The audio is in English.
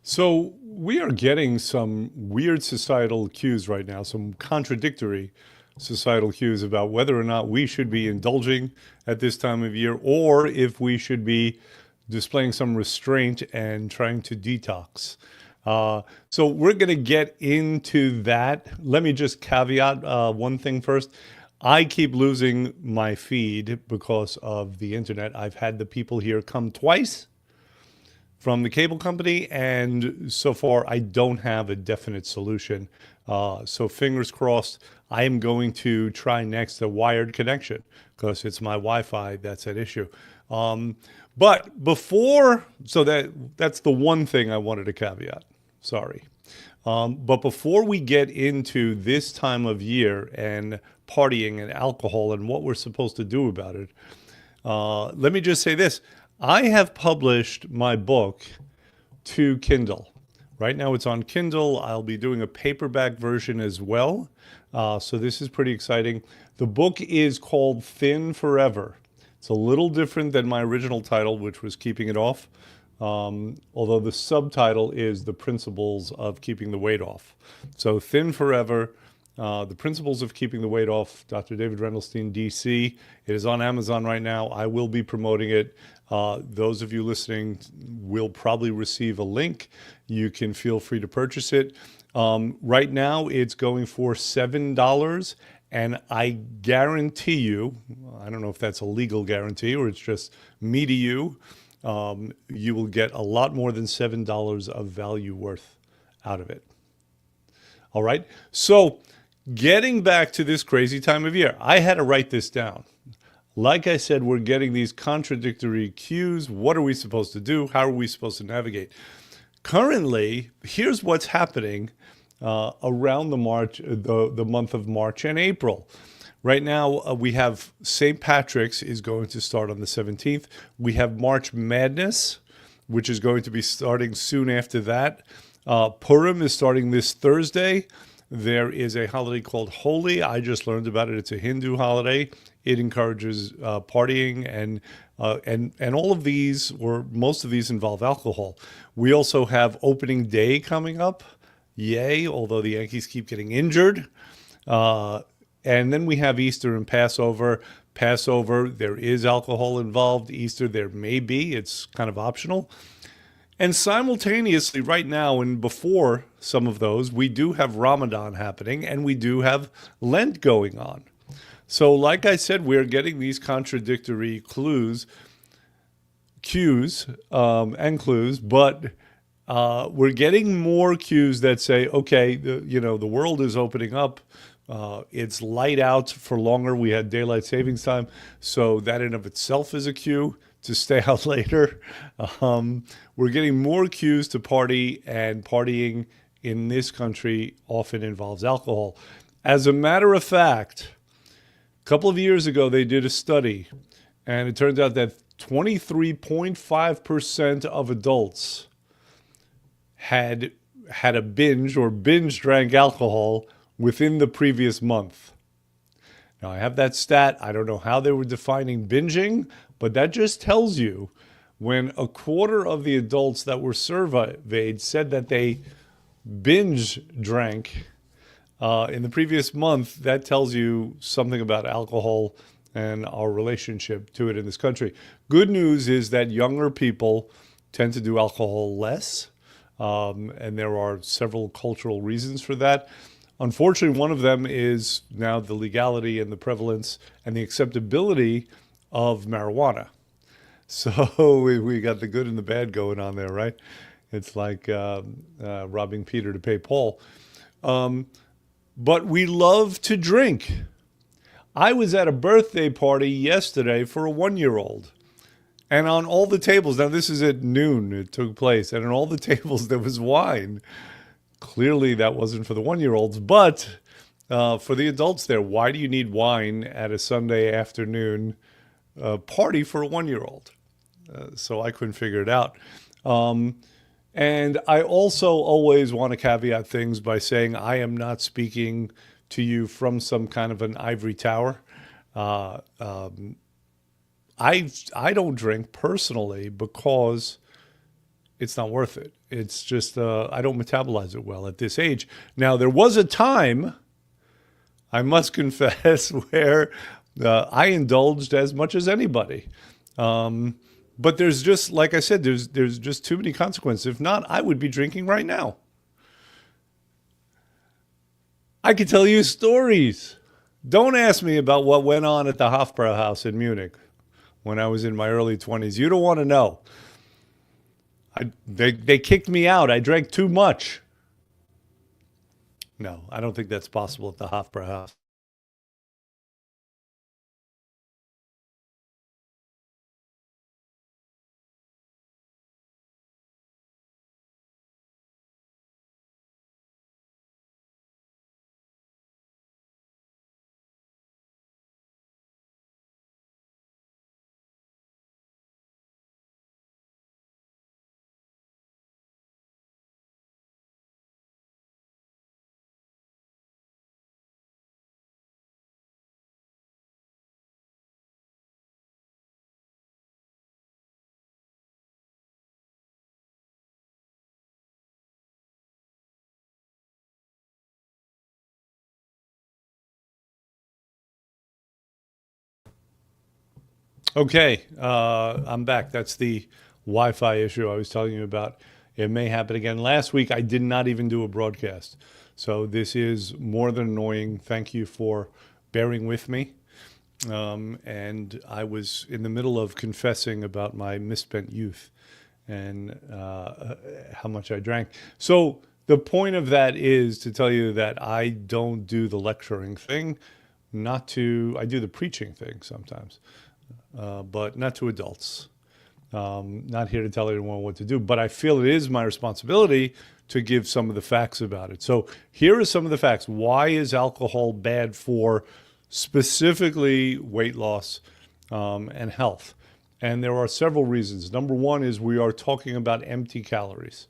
So we are getting some weird societal cues right now, some contradictory societal cues about whether or not we should be indulging at this time of year or if we should be displaying some restraint and trying to detox. So we're going to get into that. Let me just caveat one thing first. I keep losing my feed because of the internet. I've had the people here come twice from the cable company, and so far I don't have a definite solution. So fingers crossed. I am going to try next a wired connection because it's my Wi-Fi that's at issue. But before, so that's the one thing I wanted to caveat. Sorry. But before we get into this time of year and partying and alcohol and what we're supposed to do about it, let me just say this. I have published my book to Kindle. Right now it's on Kindle. I'll be doing a paperback version as well. So this is pretty exciting. The book is called Thin Forever. It's a little different than my original title, which was Keeping It Off. Although the subtitle is The Principles of Keeping the Weight Off. So Thin Forever, The Principles of Keeping the Weight Off, Dr. David Rendelstein, DC. It is on Amazon right now. I will be promoting it. Those of you listening will probably receive a link. You can feel free to purchase it. Right now, it's going for $7. And I guarantee you, I don't know if that's a legal guarantee or it's just me to you, you will get a lot more than $7 of value worth out of it. All right. So getting back to this crazy time of year, I had to write this down. Like I said, we're getting these contradictory cues. What are we supposed to do? How are we supposed to navigate? Currently, here's what's happening around the month of March and April. Right now, we have St. Patrick's is going to start on the 17th. We have March Madness, which is going to be starting soon after that. Purim is starting this Thursday. There is a holiday called Holi. I just learned about it. It's a Hindu holiday. It encourages partying, and all of these, or most of these, involve alcohol. We also have opening day coming up. Yay, although the Yankees keep getting injured. And then we have Easter and Passover. Passover, there is alcohol involved. Easter, there may be. It's kind of optional. And simultaneously, right now and before some of those, we do have Ramadan happening and we do have Lent going on. So like I said, we're getting these contradictory cues, and clues, but we're getting more cues that say, okay, the world is opening up. It's light out for longer. We had daylight savings time. So that in of itself is a cue to stay out later. We're getting more cues to party, and partying in this country often involves alcohol. As a matter of fact, a couple of years ago, they did a study, and it turns out that 23.5% of adults had a binge or binge drank alcohol within the previous month. Now, I have that stat. I don't know how they were defining binging, but that just tells you when a quarter of the adults that were surveyed said that they binge drank in the previous month, that tells you something about alcohol and our relationship to it in this country. Good news is that younger people tend to do alcohol less, and there are several cultural reasons for that. Unfortunately, one of them is now the legality and the prevalence and the acceptability of marijuana. So we got the good and the bad going on there, right? It's like robbing Peter to pay Paul. But we love to drink. I was at a birthday party yesterday for a 1-year-old. And on all the tables, now this is at noon, it took place, and on all the tables there was wine. Clearly that wasn't for the 1-year-olds, but for the adults there. Why do you need wine at a Sunday afternoon party for a 1-year-old? So I couldn't figure it out. And I also always want to caveat things by saying I am not speaking to you from some kind of an ivory tower. I don't drink personally because it's not worth it. It's just, I don't metabolize it well at this age. Now, there was a time, I must confess, where I indulged as much as anybody. But there's just, like I said, there's just too many consequences. If not, I would be drinking right now. I could tell you stories. Don't ask me about what went on at the Hofbrauhaus in Munich when I was in my early 20s. You don't want to know. They kicked me out. I drank too much. No, I don't think that's possible at the Hofbrauhaus. Okay, I'm back. That's the Wi-Fi issue I was telling you about. It may happen again. Last week, I did not even do a broadcast. So this is more than annoying. Thank you for bearing with me. And I was in the middle of confessing about my misspent youth and how much I drank. So the point of that is to tell you that I don't do the lecturing thing, I do the preaching thing sometimes, but not to adults. Not here to tell anyone what to do, but I feel it is my responsibility to give some of the facts about it. So here are some of the facts. Why is alcohol bad for specifically weight loss and health? And there are several reasons. Number one is we are talking about empty calories.